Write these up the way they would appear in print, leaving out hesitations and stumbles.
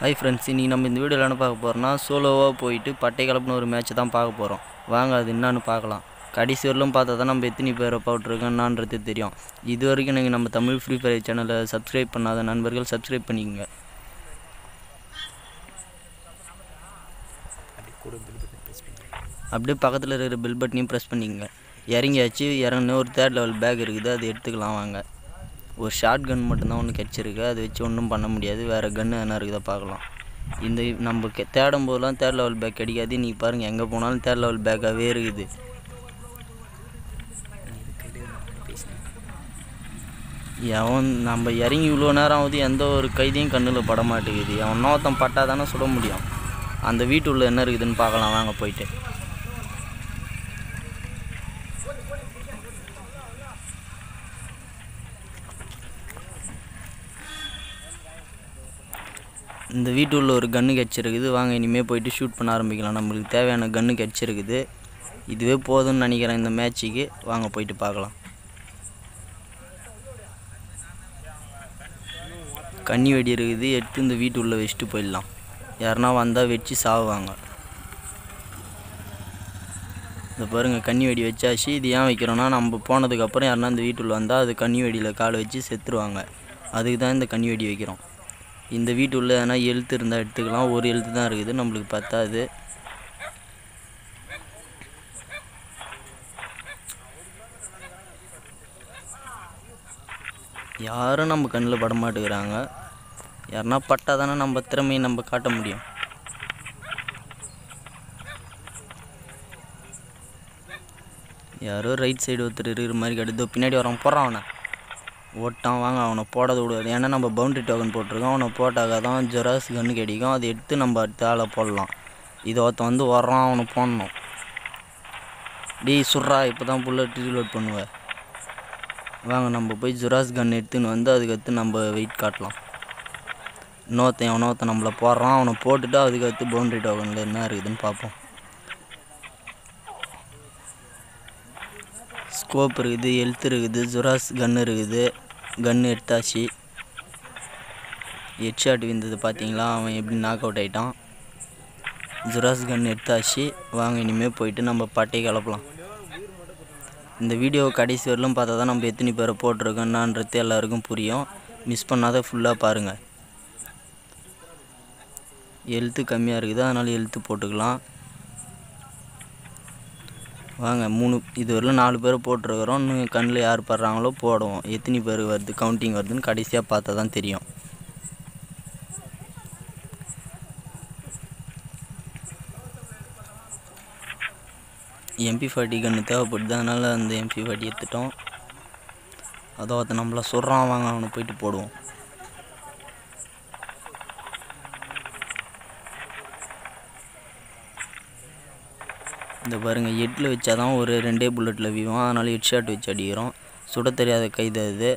Hi friends, இன்றைக்கி நம்ம இந்த வீடியோவில் என்ன பார்க்க போகிறோம்னா சோலோவாக போயிட்டு பட்டை கலப்புன ஒரு மேட்ச் தான் பார்க்க போகிறோம். வாங்க அது என்னன்னு பார்க்கலாம். கடைசி வரலும் பார்த்தா தான் நம்ம எத்தனை பேரை போட்டிருக்கோன்னான்றது தெரியும். இது வரைக்கும் நீங்கள் நம்ம தமிழ் ஃப்ரீ ஃபயர் சேனலை சப்ஸ்கிரைப் பண்ணாத நண்பர்கள் சப்ஸ்கிரைப் பண்ணிக்கோங்க. அப்படியே பக்கத்தில் இருக்கிற பெல் பட்டனையும் ப்ரெஸ் பண்ணிக்கோங்க. இறங்கியாச்சு. இறங்கின ஒரு 3rd லெவல் பேக் இருக்குது, அது எடுத்துக்கலாம். வாங்க. ஒரு ஷார்ட் கன் மட்டும்தான் ஒன்று கிடச்சிருக்கு, அதை வச்சு ஒன்றும் பண்ண முடியாது. வேறு கன்று என்ன இருக்குதோ பார்க்கலாம். இந்த நம்ம தேடும் போதெல்லாம் 3rd லெவல் பேக் கிடைக்காது. நீங்கள் பாருங்கள், எங்கே போனாலும் 3rd லெவல் பேக்காகவே இருக்குது. எவன் நம்ம இறங்கி இவ்வளோ நேரம் ஆகுது, எந்த ஒரு கைதியும் கண்ணில் பட மாட்டேங்குது. எவன் ஒருத்தன் பட்டா தானே சுட முடியும். அந்த வீட்டுள்ள என்ன இருக்குதுன்னு பார்க்கலாம். வாங்க போயிட்டு. இந்த வீட்டுள்ள ஒரு கன்று கிடச்சிருக்குது. வாங்க இனிமேல் போயிட்டு ஷூட் பண்ண ஆரம்பிக்கலாம். நம்மளுக்கு தேவையான கன்று கிடச்சிருக்குது. இதுவே போதும்னு நினைக்கிறேன் இந்த மேட்ச்சுக்கு. வாங்க போயிட்டு பார்க்கலாம். கன்னி வெடி இருக்குது, எடுத்து இந்த வீட்டுள்ள வச்சுட்டு போயிடலாம். யாருன்னா வந்தால் வச்சு சாவுவாங்க. இந்த பாருங்கள், கன்னி வெடி வச்சாச்சு. இது ஏன் வைக்கிறோன்னா, நம்ம போனதுக்கப்புறம் யாருன்னா இந்த வீட்டுள்ள வந்தால் அது கன்னி வெடியில் காலை வச்சு செத்துருவாங்க. அதுக்கு தான் இந்த கன்னி வெடி வைக்கிறோம். இந்த வீட்டுள்ள ஏன்னா எழுத்து இருந்தால் எடுத்துக்கலாம். ஒரு எழுத்து தான் இருக்குது, நம்மளுக்கு பத்தாது. யாரும் நம்ம கண்ணில் பட மாட்டேங்கிறாங்க. யாருன்னா பட்டா தானே நம்ம திறமையை நம்ம காட்ட முடியும். யாரோ ரைட் சைடு ஒருத்தர் இருக்கிற மாதிரி கிடையாது. பின்னாடி வரவன் போடுறான், அவனை ஓட்டான். வாங்க அவனை போடாத விடாது. ஏன்னா நம்ம பவுண்ட்ரி டோக்கன் போட்டிருக்கோம். அவனை போட்டாக்க தான் ஜெராஸ் கன்று கிடைக்கும். அதை எடுத்து நம்ம அடுத்த ஆளை போடலாம். இதை ஒருத்தன் வந்து வர்றான், அவனை போடணும். டேய் சுட்றா, இப்போ தான் புல்லட் ரீலோட் பண்ணுவேன். வாங்க நம்ம போய் ஜெராஸ் கன் எடுத்துன்னு வந்து அதுக்கடுத்து நம்ம வெயிட் காட்டலாம். இன்னொருத்தன் நம்மளை போடுறான், அவனை போட்டுட்டு அதுக்கடுத்து பவுண்ட்ரி டோக்கனில் என்ன இருக்குதுன்னு பார்ப்போம். ஸ்கோப் இருக்குது, ஹெல்த் இருக்குது, ஜெராஸ் கன்று இருக்குது. கன்று எடுத்தாச்சு. ஹெட் ஷாட் விழுந்தது பார்த்தீங்களா, அவன் எப்படி நாக் அவுட் ஆகிட்டான். ஜெராஸ் கன்று எடுத்தாச்சு. வாங்க இனிமேல் போயிட்டு நம்ம பட்டையை கலப்பலாம். இந்த வீடியோ கடைசி வரலும் பார்த்தா தான் நம்ம எத்தனை பேரை போட்டிருக்கோன்னான்றது எல்லாருக்கும் புரியும். மிஸ் பண்ணாத ஃபுல்லாக பாருங்கள். ஹெல்த்து கம்மியாக இருக்குது, அதனால் ஹெல்த்து போட்டுக்கலாம். வாங்க இது வரலாம் 4 பேர் போட்டிருக்கிறோம். இன்னும் கண்ணில் யார் படுறாங்களோ போடுவோம். எத்தனை பேர் வருது, கவுண்டிங் வருதுன்னு கடைசியாக பார்த்தா தான் தெரியும். MP40 கன்று தேவைப்படுது, அதனால் அந்த MP40 எடுத்துட்டோம். அதோ அதை நம்மளை சொல்கிறான். வாங்க அவனை போயிட்டு போடுவோம். இந்த பாருங்கள், ஹெட்டில் வச்சா தான் ஒரு 2 புல்லட்டில் வீவோம். அதனால் ஹெட் ஷாட் வச்சு அடிக்கிறோம். சுட தெரியாத கைது அது.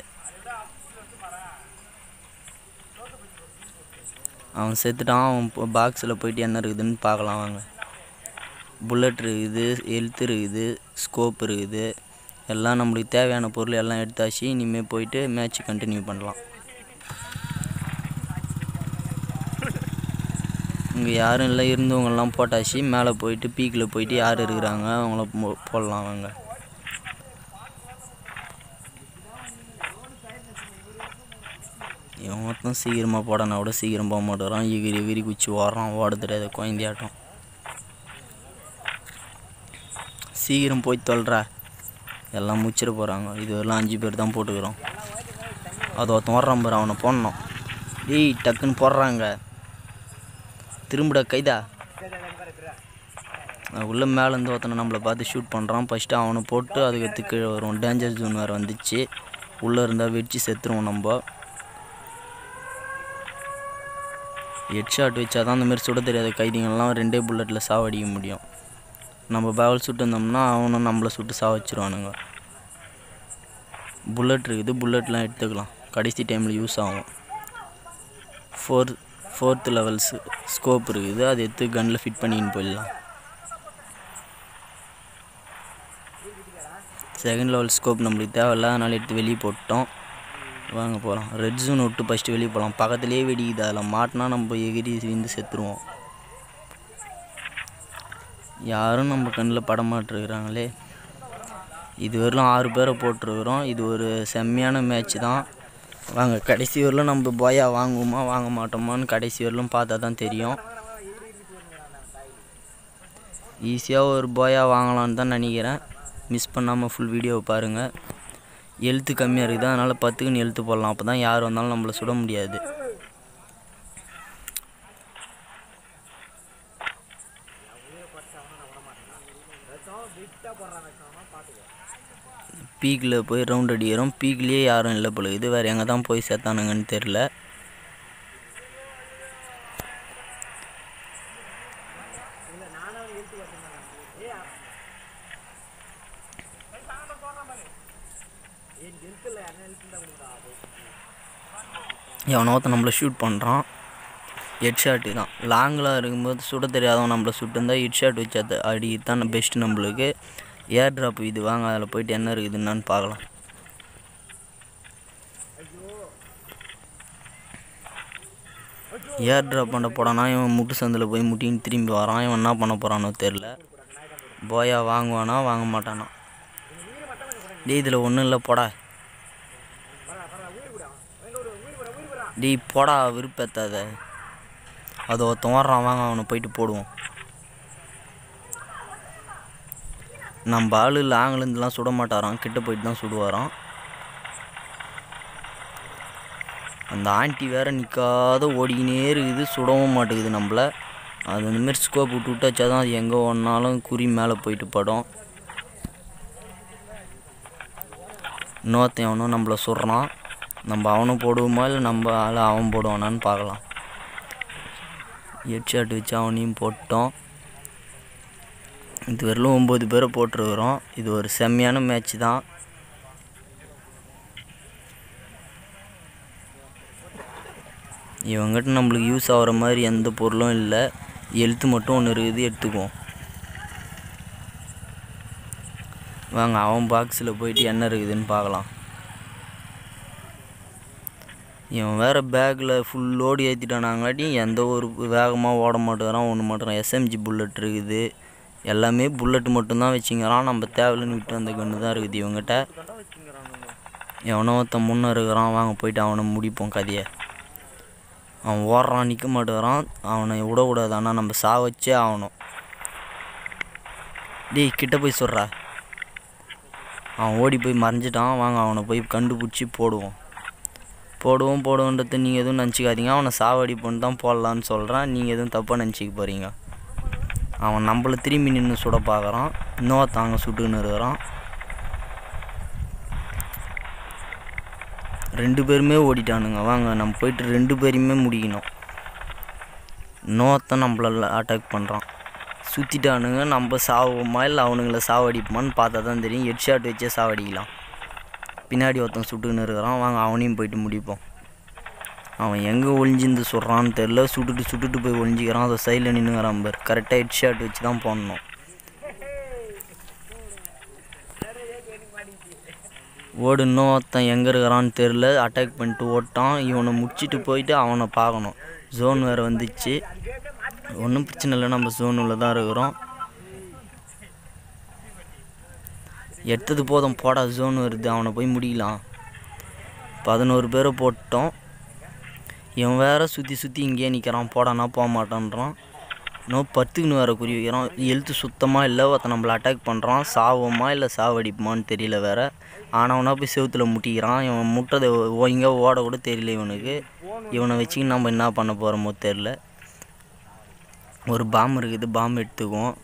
அவன் செத்துட்டான். அவன் பாக்ஸில் போயிட்டு என்ன இருக்குதுன்னு பார்க்கலாம். வாங்க. புல்லட் இருக்குது, ஹெல்த் இருக்குது, ஸ்கோப் இருக்குது. எல்லாம் நம்மளுக்கு தேவையான பொருள் எல்லாம் எடுத்தாச்சு. இனிமேல் போயிட்டு மேட்ச் கண்டினியூ பண்ணலாம். இங்கே யாரும் இல்லை, இருந்தவங்கெல்லாம் போட்டாச்சு. மேலே போயிட்டு பீக்கில் போயிட்டு யார் இருக்கிறாங்க அவங்கள போடலாம். வாங்க. இவன் மொத்தம் சீக்கிரமாக போடனா விட சீக்கிரம் போக மாட்டேறான். எகிரி குச்சி ஓடுறான். ஓட தெரியாத குழந்தையாட்டம். சீக்கிரம் போய் தொல்றா, எல்லாம் முடிச்சிட போகிறாங்க. இதுவரெல்லாம் 5 பேர் தான் போட்டுக்கிறோம். அது ஒருத்தன் ஓடுறான் பாரு, அவனை போடணும். டேய் டக்குன்னு போடுறாங்க. திரும்பிட கைதா. உள்ளே மேலேருந்து ஒருத்தனை நம்மளை பார்த்து ஷூட் பண்ணுறான். ஃபஸ்ட்டு அவனை போட்டு அதுக்கு கீழே வரும். டேஞ்சர் ஜோன் வேறு வந்துச்சு. உள்ளே இருந்தால் வெடிச்சு செத்துருவோம் நம்ம. ஹெட் ஷாட் வச்சா தான் அந்தமாரி சுட தெரியாத கைதிகள்லாம் 2 புல்லட்டில் சாவடிக்க முடியும். நம்ம பேவல் சுட்டு இருந்தோம்னா அவனும் நம்மளை சுட்டு சாவச்சிருவானுங்க. புல்லட் இருக்குது, புல்லட்லாம் எடுத்துக்கலாம். கடைசி டைமில் யூஸ் ஆகும். 4th லெவல்ஸ் ஸ்கோப் இருக்குது, அதை எடுத்து கன்னில் ஃபிட் பண்ணின்னு போயிடலாம். 2nd லெவல் ஸ்கோப் நம்மளுக்கு தேவையில்ல, அதனால் எடுத்து வெளியே போட்டோம். வாங்க போகலாம். ரெட் ஜோன் விட்டு ஃபஸ்ட்டு வெளியே போகலாம். பக்கத்துலேயே வெடிக்குது, அதில் மாட்டினா நம்ம எகிரி விழுந்து செத்துருவோம். யாரும் நம்ம கண்ணில் படமாட்டிருக்கிறாங்களே. இது வரலும் 6 பேரை போட்டிருக்கிறோம். இது ஒரு செம்மையான மேட்ச் தான். வாங்க கடைசி வரலும் நம்ம பாயா வாங்குவோமா வாங்க மாட்டோமான்னு கடைசி வரலும் பார்த்தா தான் தெரியும். ஈஸியாக ஒரு பாயா வாங்கலான்னு தான் நினைக்கிறேன். மிஸ் பண்ணாமல் ஃபுல் வீடியோவை பாருங்கள். எழுத்து கம்மியாக இருக்குது, அதனால் 10க்குன்னு எழுத்து போடலாம். அப்போ தான் யார் வந்தாலும் நம்மளை சுட முடியாது. பீக்கில் போய் ரவுண்ட் அடிக்கிறோம். பீக்லேயே யாரும் இல்லை போல இது. வேறு எங்கே தான் போய் சேர்த்தானுங்கன்னு தெரில. எவனோ ஒருத்தன் நம்மளை ஷூட் பண்ணுறான். ஹெட் ஷாட்டு தான். லாங்கில் இருக்கும்போது சுட தெரியாதவன் நம்மளை சுட்டு இருந்தால் ஹெட் ஷாட் வச்சு அது அடிக்கிறது தான் பெஸ்ட்டு நம்மளுக்கு. ஏர் ட்ராப் இது வாங்க, அதில் போய்ட்டு என்ன இருக்குதுன்னு பார்க்கலாம். ஏர் ட்ராப் பண்ண போடானா இவன் முட்டு சந்தில் போய் முட்டின்னு திரும்பி வரான். இவன் என்ன பண்ண போகிறானோ தெரில. போயா வாங்குவானா வாங்க மாட்டானா? டேய் இதில் ஒன்றும் இல்லை போடா. டேய் போடா, விருப்பத்தாத. அதை ஒருத்தன் வர்றான், வாங்க அவனை போயிட்டு போடுவோம். நம்ம ஆள் லாங்கிலேருந்துலாம் சுட மாட்டாரான், கிட்ட போயிட்டு தான் சுடுவாரான். அந்த ஆண்டி வேறு நிற்காத ஓடிக்கினே இருக்குது, சுடவும் மாட்டேங்குது நம்மளை. அது அந்தமாரி ஸ்கோப் விட்டு விட்டாச்சா தான் அது எங்கே ஒன்றாலும் குறி மேலே போயிட்டு படும். இன்னொருத்தன் அவனும் நம்மளை சுடுறான். நம்ம அவனும் போடுவோமா இல்லை நம்ம ஆள் அவன் போடுவானான்னு பார்க்கலாம். ஹெட் ஷாட் வச்சு அவனையும் போட்டோம். இது வரலும் 9 பேரை போட்டிருக்கிறோம். இது ஒரு செம்மையான மேட்ச் தான். இவங்ககிட்ட நம்மளுக்கு யூஸ் ஆகிற மாதிரி எந்த பொருளும் இல்லை. எழுத்து மட்டும் ஒன்று இருக்குது, எடுத்துக்குவோம். வாங்க அவன் பாக்ஸில் போயிட்டு என்ன இருக்குதுன்னு பார்க்கலாம். இவன் வேறு பேக்கில் ஃபுல் லோடு ஏற்றிட்டானாங்காட்டி எந்த ஒரு வேகமாக ஓட மாட்டேங்கிறான், ஒன்று மாட்டேறான். எஸ்எம்ஜி புல்லட் இருக்குது, எல்லாமே புல்லட் மட்டும்தான் வச்சுங்கிறான். நம்ம தேவையில்லைன்னு விட்டு வந்த கன்று தான் இருக்குது இவங்ககிட்ட. எவனோ ஒருத்தன் முன்னே இருக்கிறான், வாங்க போயிட்டு அவனை முடிப்போம் கதையை. அவன் ஓடுறான், நிற்க மாட்டேங்கிறான். அவனை விடக்கூடாது, ஆனால் நம்ம சாவச்சே ஆகணும். டேய் கிட்ட போய் சொல்கிறா. அவன் ஓடி போய் மறைஞ்சிட்டான். வாங்க அவனை போய் கண்டுபிடிச்சி போடுவோம். போடுவோன்றது நீங்கள் எதுவும் நினச்சிக்காதீங்க. அவனை சாவடிப்போன்னு தான் போடலான்னு சொல்கிறான். நீங்கள் எதுவும் தப்பாக நினச்சிக்க போகிறீங்க. அவன் நம்மளை திரும்பி நின்று சுட பார்க்குறான். இன்னொருத்தாங்க சுட்டுன்னு இருக்கிறான். 2 பேருமே ஓடிட்டானுங்க. வாங்க நம்ம போயிட்டு 2 பேரையுமே முடிக்கணும். இன்னொருத்தன் நம்மள அட்டாக் பண்ணுறான். சுற்றிட்டானுங்க. நம்ம சாவோமா இல்லை அவனுங்களை சாவடிப்போமான்னு பார்த்தா தான் தெரியும். ஹெட் ஷாட் வச்சே சாவடிக்கலாம். பின்னாடி ஒருத்தன் சுட்டுன்னு இருக்கிறான். வாங்க அவனையும் போயிட்டு முடிப்போம். அவன் எங்கே ஒளிஞ்சிருந்து சுடுறான்னு தெரில. சுட்டுட்டு போய் ஒளிஞ்சிக்கிறான். அதை சைடில் நின்றுக்கிறான் பார். கரெக்டாக ஹெட் ஷாட் வச்சு தான் போடணும். ஓடு. இன்னொருத்தன் எங்கே இருக்கிறான்னு தெரில. அட்டாக் பண்ணிட்டு ஓட்டான். இவனை முடிச்சுட்டு போயிட்டு அவனை பார்க்கணும். ஜோன் வேறு வந்துச்சு. ஒன்றும் பிரச்சனை இல்லை, நம்ம ஜோன் உள்ள தான் இருக்கிறோம். எடுத்தது போதும் போடா, ஜோன் வருது, அவனை போய் முடிக்கலாம். 11 பேரை போட்டோம். இவன் வேறு சுற்றி இங்கேயே நிற்கிறான். போடானா போக மாட்டான்றான். இன்னும் 10க்குன்னு வேறு குறி வைக்கிறான். எழுத்து சுத்தமாக இல்லை. ஒருத்தன் நம்மளை அட்டாக் பண்ணுறான். சாவோமா இல்லை சாவடிப்புமான்னு தெரியல வேறு. ஆனவனா போய் செவுத்தில் முட்டிக்கிறான். இவன் முட்டதை இங்கே ஓட கூட தெரியல இவனுக்கு. இவனை வச்சுக்கின்னு நம்ம என்ன பண்ண போகிறோமோ தெரில. ஒரு பாம்பு இருக்குது, பாம்பு எடுத்துக்குவோம்.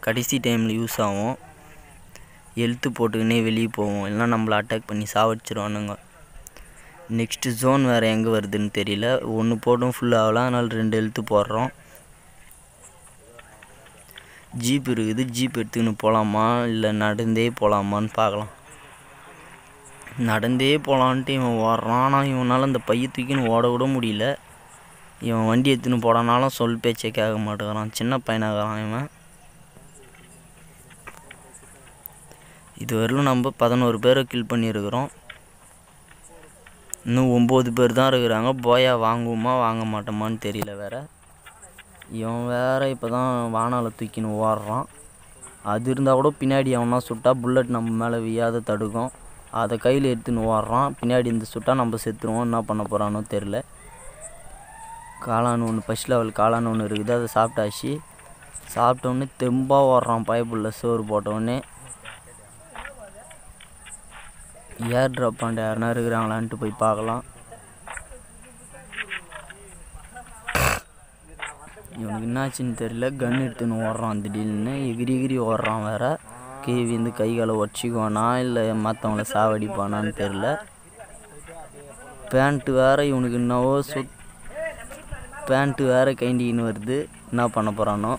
கடைசி டைமில் யூஸ் ஆகும். எழுத்து போட்டுக்கினே வெளியே போவோம், இல்லைனா நம்மளை அட்டாக் பண்ணி சாவடிச்சிருவானுங்க. நெக்ஸ்ட்டு ஜோன் வேறு எங்கே வருதுன்னு தெரியல. ஒன்று போட்டும் ஃபுல் ஆகலாம், அதனால் 2 எழுத்து போடுறோம். ஜீப் இருக்குது, ஜீப் எடுத்துக்கின்னு போகலாமா இல்லை நடந்தே போகலாமான்னு பார்க்கலாம். நடந்தே போகலான்ட்டு இவன் ஓடுறான். ஆனால் இவனால் அந்த பைய தூக்கின்னு ஓட விட முடியல. இவன் வண்டி எடுத்துன்னு போடனாலும் சொல் பேச்சே கேட்க மாட்டேங்கிறான். சின்ன பையனாகிறான் இவன். இது வரலும் நம்ம 11 பேரை கில் பண்ணியிருக்கிறோம். இன்னும் 9 பேர் தான் இருக்கிறாங்க. போயா வாங்குவோமா வாங்க மாட்டோமான்னு தெரியல வேறு. இவன் வேறு இப்போ தான் வானால தூக்கின்னு ஓடுறான். அது இருந்தால் கூட பின்னாடி அவனா சுட்டால் புல்லட் நம்ம மேலே வியாத தடுக்கும். அதை கையில் எடுத்துன்னு ஓடுறான். பின்னாடி இந்த சுட்டால் நம்ம செத்துருவோம். என்ன பண்ண போகிறானோ தெரில. காளான் ஒன்று ஃபஸ்ட் லெவல் காளான் ஒன்று இருக்குது. அதை சாப்பிட்டாச்சு. சாப்பிட்டோன்னே தெம்பாக ஓடுறான் பைப்புள்ள சோறு போட்டோடனே. ஏர் ட்ராப் பண்ண யாருன்னா இருக்கிறாங்களான்ட்டு போய் பார்க்கலாம். இவனுக்கு என்னாச்சுன்னு தெரியல. கன் எடுத்துன்னு ஓடுறான். திடீர்னு எகிரி ஓடுறான் வேறு. கீழே வந்து கை காலை உடச்சிக்குவானா இல்லை மற்றவங்கள சாவடிப்பானான்னு தெரில. பேண்ட்டு வேறு இவனுக்கு என்னவோ பேண்ட்டு வேறு கைண்டின்னு வருது. என்ன பண்ண போகிறானோ.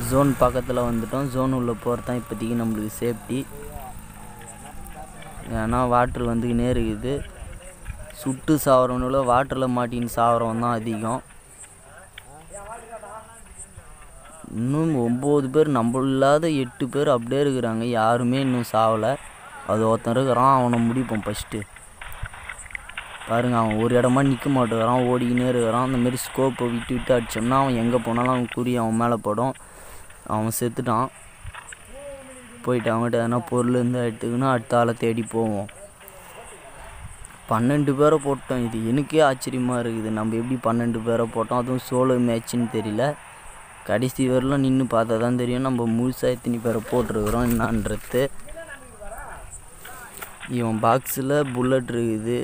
ஜோன் பக்கத்தில் வந்துட்டோம். ஜோன் உள்ளே போகிறது தான் இப்போதைக்கு நம்மளுக்கு சேஃப்டி. ஏன்னா வாட்ரு வந்துக்கினே இருக்குது. சுட்டு சாவரவனுல வாட்டரில் மாட்டின்னு சாவரவன் தான் அதிகம். இன்னும் 9 பேர், நம்ம இல்லாத 8 பேர் அப்படியே இருக்கிறாங்க. யாருமே இன்னும் சாவலை. அது ஒருத்தன் இருக்கிறான். அவனை முடிப்போம் ஃபஸ்ட்டு. பாருங்கள், அவன் ஒரு இடமா நிற்க மாட்டேங்கிறான். ஓடிக்கினே இருக்கிறான். அந்தமாரி ஸ்கோப்பை விட்டு அடித்தோம்னா அவன் எங்கே போனாலும் அவன் குறி அவன் மேலே படும். அவன் செத்துட்டான். போயிட்டு அவங்ககிட்ட எதனா பொருள் இருந்தால் எடுத்துக்கினா அடுத்த ஆளை தேடி போவோம். 12 பேரை போட்டோம். இது எனக்கே ஆச்சரியமாக இருக்குது. நம்ம எப்படி 12 பேரை போட்டோம். அதுவும் சோலோ மேட்ச்சுன்னு தெரியல. கடைசி வரலாம் நின்று பார்த்தா தான் தெரியும் நம்ம முழுசாக எத்தனை பேரை போட்டிருக்கிறோம் என்னான்றது. இவன் பாக்ஸில் புல்லட் இருக்குது.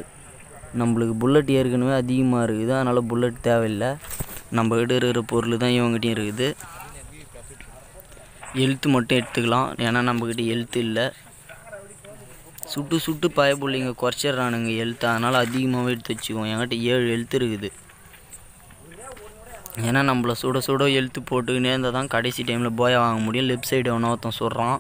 நம்மளுக்கு புல்லட் ஏற்கனவே அதிகமாக இருக்குது. அதனால் புல்லட் தேவையில்லை. நம்ம கிட்ட இருக்கிற பொருள் தான் இவங்ககிட்டையும் இருக்குது. ஹெல்த்து மட்டும் எடுத்துக்கலாம். ஏன்னா நம்மக்கிட்ட ஹெல்த்து இல்லை. சுட்டு பயப்புள்ளிங்க குறைச்சிட்றானுங்க ஹெல்த்து. அதனால் அதிகமாகவே எடுத்து வச்சுக்குவோம். என்கிட்ட 7 ஹெல்த்து இருக்குது. ஏன்னா நம்மளை சுட ஹெல்த்து போட்டுக்கினே இருந்தால் தான் கடைசி டைமில் போயா வாங்க முடியும். லெஃப்ட் சைடு எவனோ ஒருத்தன் சுடுறான்.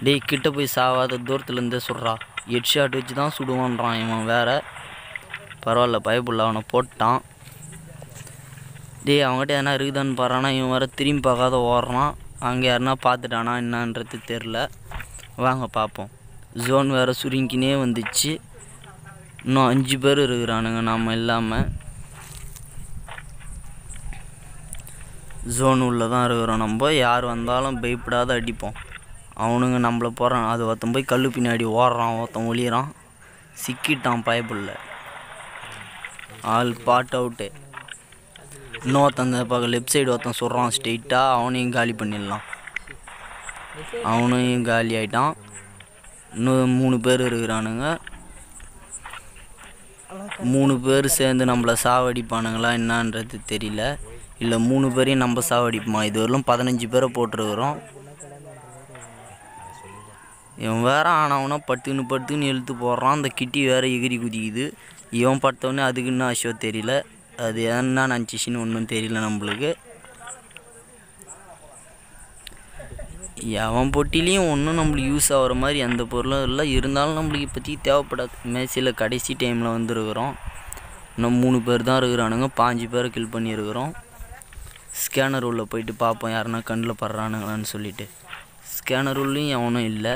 டேய் கிட்ட போய் சாவாத தூரத்துலேருந்தே சுடுறா. ஹெட் ஷாட் வச்சு தான் சுடுவான்றான் இவன் வேறு. பரவாயில்ல பயப்புள்ள அவனை போட்டான். டேய் அவங்ககிட்ட எதனா இருக்குதான்னு பாறானா. இவன் வேறு திரும்பி பார்க்காத ஓடுறான். அங்கே யாருன்னா பார்த்துட்டானா என்னான்றது தெரில. வாங்க பார்ப்போம். ஜோன் வேறு சுருங்கினே வந்துச்சு. இன்னும் 5 பேர் இருக்கிறானுங்க நாம் இல்லாமல். ஜோன் உள்ளே தான் இருக்கிறோம். நம்ம யார் வந்தாலும் பயப்படாத அடிப்போம். அவனுங்க நம்மளை போகிறான். அது ஒருத்தன் போய் கல் பின்னாடி ஓடுறான். ஒருத்தன் ஒளிகிறான். சிக்கிட்டான் பயப்புள்ள. ஆள் பாட் அவுட்டு. இன்னொருத்தன் பார்க்க லெஃப்ட் சைடு ஒருத்தன் சுடுறான் ஸ்ட்ரெயிட்டாக. அவனையும் காலி பண்ணிடலாம். அவனையும் காலி ஆகிட்டான். இன்னும் 3 பேர் இருக்கிறானுங்க. 3 பேர் சேர்ந்து நம்மளை சாவடிப்பானுங்களா என்னான்றது தெரியல. இல்லை 3 பேரையும் நம்ம சாவடிப்போமா. இது வரலும் 15 பேரை போட்டிருக்கிறோம். இவன் வேற ஆனவனா பட்டுன்னு இழுத்து போடுறான். அந்த கிட்டி வேற எகிரி குதிக்குது. இவன் பட்டவொடனே அதுக்கு இன்னும் அஷோ தெரியல. அது என்ன நினச்சிச்சின்னு ஒன்றும் தெரியல நம்மளுக்கு. அவன் பொட்டிலையும் ஒன்றும் நம்மளுக்கு யூஸ் ஆகிற மாதிரி எந்த பொருளும் இல்லை. இருந்தாலும் நம்மளுக்கு இப்போதைக்கு தேவைப்படாது. மேட்சில் கடைசி டைமில் வந்துருக்குறோம். இன்னும் 3 பேர் தான் இருக்கிறானுங்க. 5 பேரை கில் பண்ணியிருக்கிறோம். ஸ்கேனர் உள்ளே போயிட்டு பார்ப்போம் யாருன்னா கண்ணில் படுறானுங்களான்னு சொல்லிட்டு. ஸ்கேனர் உள்ளேயும் எவனும் இல்லை.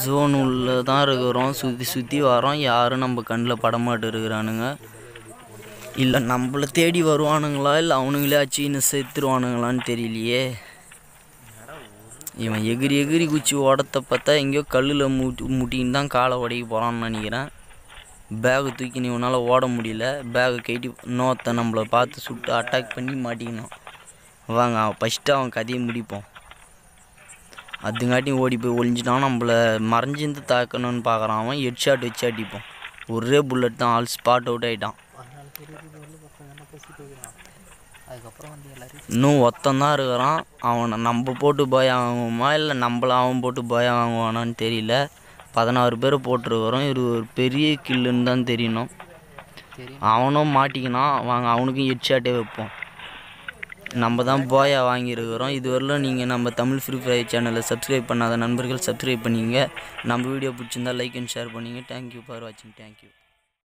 ஜோன் உள்ளே தான் இருக்கிறோம். சுற்றி வரோம். யாரும் நம்ம கண்ணில் படமாட்டு இருக்கிறானுங்க. இல்லை நம்மளை தேடி வருவானுங்களா இல்லை அவனுங்களே அச்சின்னு செத்துருவானுங்களான்னு தெரியலையே. இவன் எகிரி குச்சி ஓடத்தை பார்த்தா எங்கேயோ கல்லில் முட்டின்னு தான் காலை உடைக்க போகிறான்னு நினைக்கிறேன். பேகு தூக்கி இவனால் ஓட முடியல. பேகை கைட்டி இன்னொருத்த நம்மளை பார்த்து சுட்டு அட்டாக் பண்ணி மாட்டிக்கணும். வாங்க ஃபஸ்ட்டு அவன் கதையை முடிப்போம். அதுங்காட்டியும் ஓடி போய் ஒளிஞ்சிட்டான். நம்மளை மறைஞ்சிருந்து தாக்கணும்னு பார்க்குறான். அவன் ஹெட் ஷாட் வச்சு அடிப்போம். ஒரே புல்லட் தான். ஆள் ஸ்பாட் அவுட் ஆகிட்டான். இன்னும் ஒருத்தந்தான் இருக்கிறான். அவனை நம்ம போட்டு போய் வாங்குவோமா இல்லை நம்மள அவன் போட்டு போய் வாங்குவானான்னு தெரியல. 16 பேர் போட்டிருக்கிறோம். இது ஒரு பெரிய கில்லுன்னு தான் தெரியணும். அவனும் மாட்டிக்கினான். வாங்க அவனுக்கும் ஹெட் ஷாட்டே வைப்போம். நம்ம தான் போயா வாங்கியிருக்கிறோம். இதுவரையிலும் நீங்கள் நம்ம தமிழ் ஃப்ரீ ஃபயர் சேனலை சப்ஸ்கிரைப் பண்ணாத நண்பர்கள் சப்ஸ்கிரைப் பண்ணிங்க. நம்ம வீடியோ பிடிச்சிருந்தால் லைக் அண்ட் ஷேர் பண்ணிங்க. தேங்க்யூ ஃபார் வாட்சிங். தேங்க்யூ.